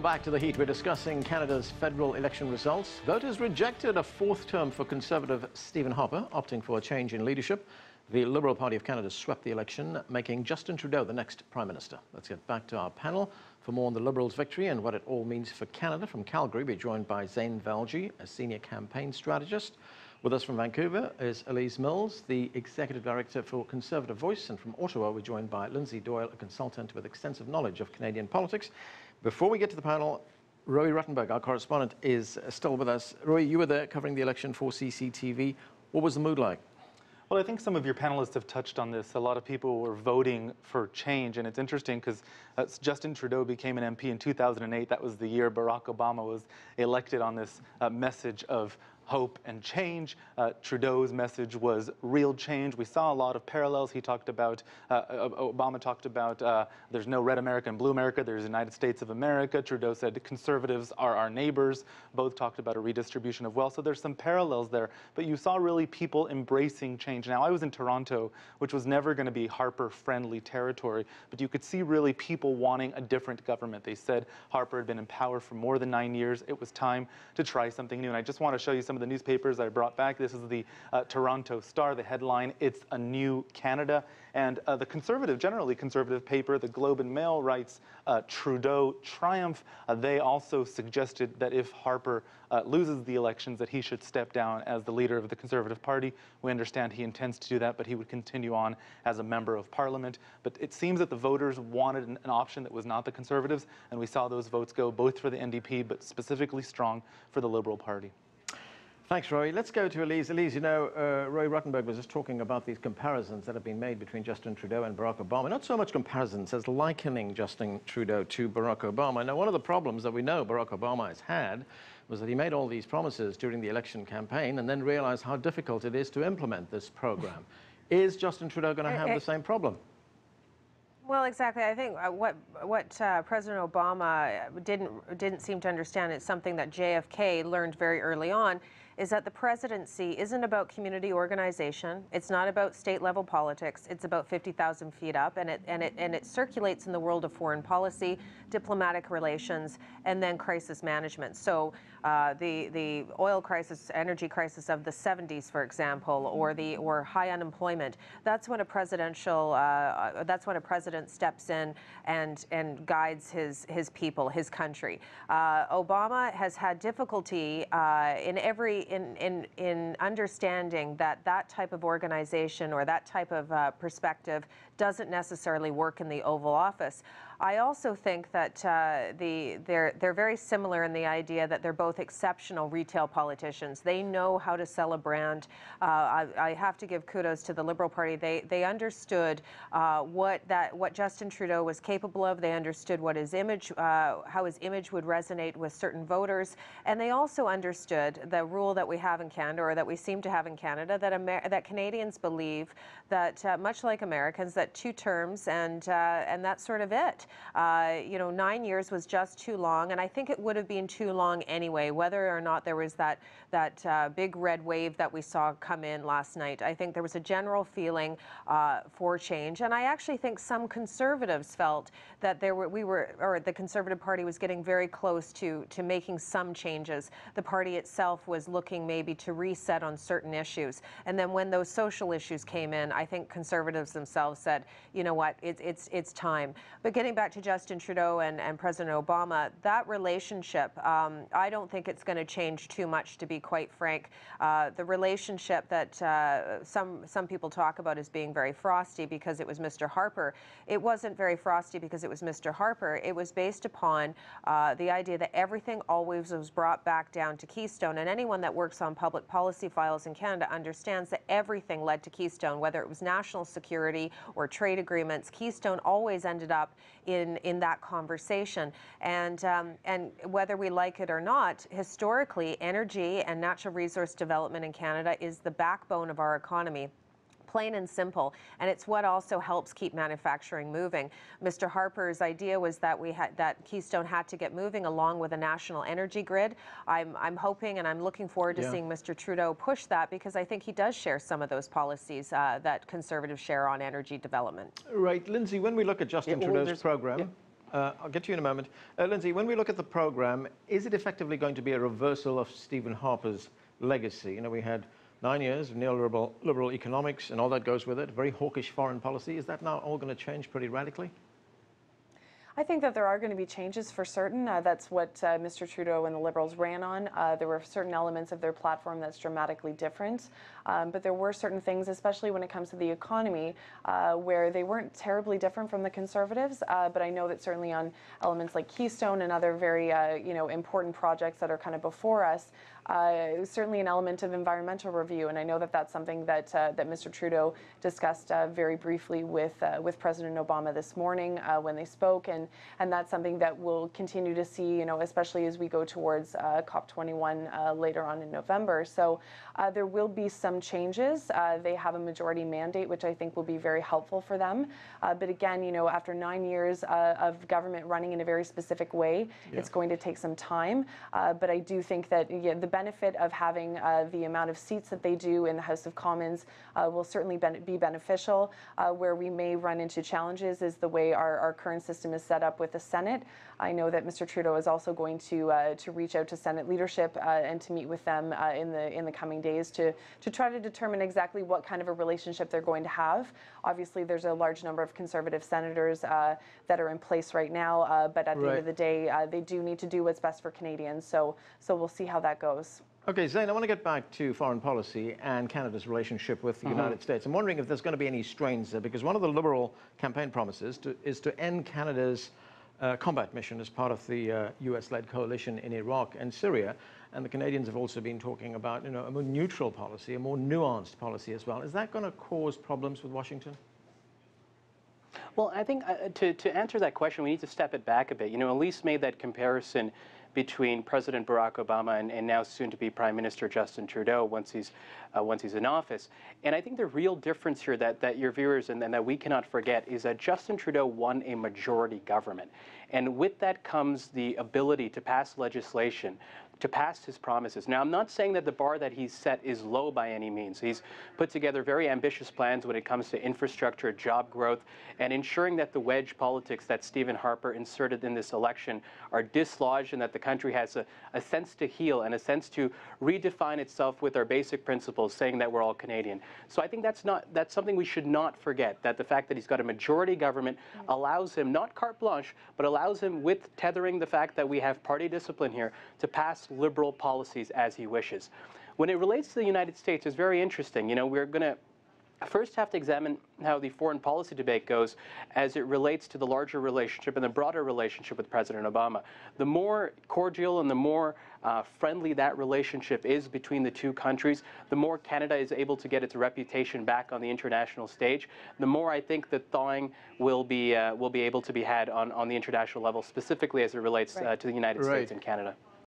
Back to the heat. We're discussing Canada's federal election results. Voters rejected a fourth term for Conservative Stephen Harper, opting for a change in leadership. The Liberal Party of Canada swept the election, making Justin Trudeau the next Prime Minister. Let's get back to our panel for more on the Liberals' victory and what it all means for Canada. From Calgary, we're joined by Zain Velji, a senior campaign strategist. With us from Vancouver is Alise Mills, the Executive Director for Conservative Voice. And from Ottawa, we're joined by Lindsay Doyle, a consultant with extensive knowledge of Canadian politics. Before we get to the panel, Roy Ruttenberg, our correspondent, is still with us. Roy, you were there covering the election for CCTV. What was the mood like? Well, I think some of your panelists have touched on this. A lot of people were voting for change, and it's interesting because Justin Trudeau became an MP in 2008. That was the year Barack Obama was elected on this message of hope and change. Trudeau's message was real change. We saw a lot of parallels. He talked about, Obama talked about there's no red America and blue America, there's the United States of America. Trudeau said conservatives are our neighbors. Both talked about a redistribution of wealth. So there's some parallels there. But you saw really people embracing change. Now, I was in Toronto, which was never going to be Harper-friendly territory, but you could see really people wanting a different government. They said Harper had been in power for more than 9 years. It was time to try something new. And I just want to show you some of the newspapers I brought back. This is the Toronto Star, the headline, "It's a New Canada." And the conservative, generally conservative paper, the Globe and Mail, writes Trudeau triumph. They also suggested that if Harper loses the elections, that he should step down as the leader of the Conservative Party. We understand he intends to do that, but he would continue on as a member of Parliament. But it seems that the voters wanted an option that was not the Conservatives, and we saw those votes go both for the NDP, but specifically strong for the Liberal Party. Thanks, Roy. Let's go to Alise. Alise, you know, Roy Ruttenberg was just talking about these comparisons that have been made between Justin Trudeau and Barack Obama. Not so much comparisons as likening Justin Trudeau to Barack Obama. Now, one of the problems that we know Barack Obama has had was that he made all these promises during the election campaign and then realized how difficult it is to implement this program. Is Justin Trudeau going to have the same problem? Well, exactly. I think what President Obama didn't seem to understand, it's something that JFK learned very early on, is that the presidency isn't about community organization. It's not about state-level politics. It's about 50,000 feet up, and it circulates in the world of foreign policy, diplomatic relations, and then crisis management. So the oil crisis, energy crisis of the 70s, for example, or high unemployment. That's when a president steps in and guides his people, his country. Obama has had difficulty in understanding that type of organization or that type of perspective doesn't necessarily work in the Oval Office. I also think that they're very similar in the idea that they're both exceptional retail politicians. They know how to sell a brand. I have to give kudos to the Liberal Party. They understood what Justin Trudeau was capable of. They understood what his image, how his image would resonate with certain voters, and they also understood the rule that we have in Canada, or that we seem to have in Canada, that Canadians believe that much like Americans, that 2 terms and that's sort of it. 9 years was just too long, and I think it would have been too long anyway, whether or not there was that big red wave that we saw come in last night. I think there was a general feeling for change, and I actually think some conservatives felt that the Conservative Party was getting very close to making some changes. The party itself was looking maybe to reset on certain issues, and then when those social issues came in, I think conservatives themselves said, you know what, it's time. But getting back to Justin Trudeau and President Obama, that relationship, I don't think it's going to change too much, to be quite frank. The relationship that some people talk about as being very frosty because it was Mr. Harper, it wasn't very frosty because it was Mr. Harper. It was based upon the idea that everything always was brought back down to Keystone, and anyone that works on public policy files in Canada understands that everything led to Keystone, whether it was national security or trade agreements. Keystone always ended up in that conversation, and whether we like it or not, historically, energy and natural resource development in Canada is the backbone of our economy. Plain and simple, and it's what also helps keep manufacturing moving. Mr. Harper's idea was that that Keystone had to get moving along with a national energy grid. I'm hoping and I'm looking forward to seeing Mr. Trudeau push that, because I think he does share some of those policies that conservatives share on energy development. Right, Lindsay, when we look at Justin Trudeau's program, I'll get to you in a moment. Lindsay, when we look at the program, is it effectively going to be a reversal of Stephen Harper's legacy? You know, we had 9 years of neoliberal liberal economics and all that goes with it, very hawkish foreign policy. Is that now all going to change pretty radically? I think that there are going to be changes for certain. That's what Mr. Trudeau and the Liberals ran on. There were certain elements of their platform that's dramatically different. But there were certain things, especially when it comes to the economy, where they weren't terribly different from the Conservatives. But I know that certainly on elements like Keystone and other very important projects that are kind of before us, certainly an element of environmental review, and I know that that's something that that Mr. Trudeau discussed very briefly with President Obama this morning when they spoke, and that's something that we'll continue to see, especially as we go towards COP21 later on in November. So there will be some changes. They have a majority mandate, which I think will be very helpful for them. But again, after 9 years of government running in a very specific way, it's going to take some time. But I do think that the benefit of having the amount of seats that they do in the House of Commons will certainly be beneficial. Where we may run into challenges is the way our current system is set up with the Senate. I know that Mr. Trudeau is also going to reach out to Senate leadership and to meet with them in the coming days to try to determine exactly what kind of a relationship they're going to have. Obviously, there's a large number of Conservative senators that are in place right now, but at the end of the day, they do need to do what's best for Canadians. So we'll see how that goes. Okay, Zain, I want to get back to foreign policy and Canada's relationship with the United States. I'm wondering if there's going to be any strains there, because one of the Liberal campaign promises is to end Canada's combat mission as part of the US-led coalition in Iraq and Syria. And the Canadians have also been talking about, a more neutral policy, a more nuanced policy as well. Is that going to cause problems with Washington? Well, I think to answer that question, we need to step it back a bit. Alise made that comparison between President Barack Obama and now soon-to-be Prime Minister Justin Trudeau once he's in office. And I think the real difference here that your viewers and that we cannot forget is that Justin Trudeau won a majority government. And with that comes the ability to pass legislation, to pass his promises. Now, I'm not saying that the bar that he's set is low by any means. He's put together very ambitious plans when it comes to infrastructure, job growth, and ensuring that the wedge politics that Stephen Harper inserted in this election are dislodged and that the country has a sense to heal and a sense to redefine itself with our basic principles, saying that we're all Canadian. So I think that's something we should not forget, that the fact that he's got a majority government allows him, not carte blanche, but allows him, with tethering the fact that we have party discipline here, to pass liberal policies as he wishes. When it relates to the United States, it's very interesting. We're going to first have to examine how the foreign policy debate goes as it relates to the larger relationship and the broader relationship with President Obama. The more cordial and the more friendly that relationship is between the two countries, the more Canada is able to get its reputation back on the international stage, the more I think that thawing will be able to be had on the international level, specifically as it relates to the United States and Canada.